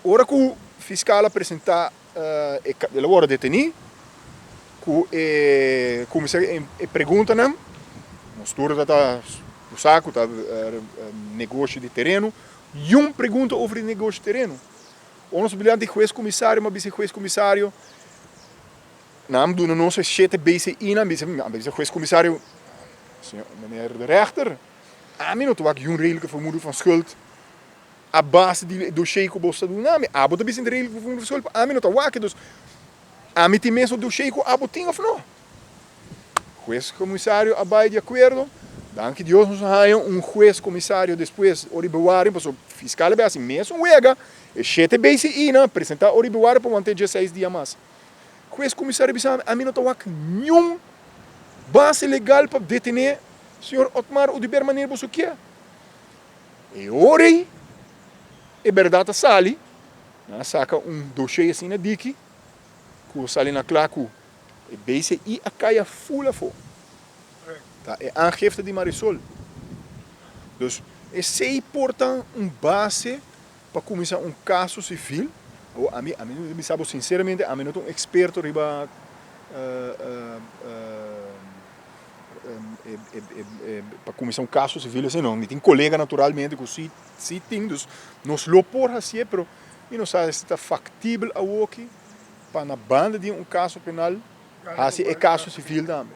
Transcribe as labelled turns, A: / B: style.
A: ora que o fiscal apresentar ela hora detenido, que comissário pergunta não, mistura da o saco tá negócio de terreno, e pergunta sobre negócio de terreno. O nosso brilhante juiz comissário, mas vice-juiz comissário, naam doen een onze shit bezig in, en bezig juiz comissário, meneer de rechter, a mim não tô aqui redelijke vermoeden van schuld. A base do dossier que você doen, não, a botar bem redelijke vermoeden van schuld, a mim não tô aqui, dus a mim tem mesmo dossier que a botinha of não. Juiz comissário abai de acordo. Danke Deus nos há juiz comissário depois oribewaring, para o fiscal é assim mesmo, uega, e shit bezig in, apresentar oribewaring para manter 16 dias mais. Juiz comissário bisa a mim não tô aqui nenhum base legal para detener o senhor Otmar Odiber maneira você quer. E ora, é verdade sali, saca dossiê assim na diki, que sali na claco, e base e a caia fula fo. Tá? É aangifte de Marisol. Dus é se porta base para começar caso civil. A mim me sabe sinceramente, a mim não sou experto riba para começar caso civil assim não. Me tem colega naturalmente que se tem, dus nos lo por assim, pero e não sabe se está factível a aqui para na banda de caso penal, assim é caso civil também.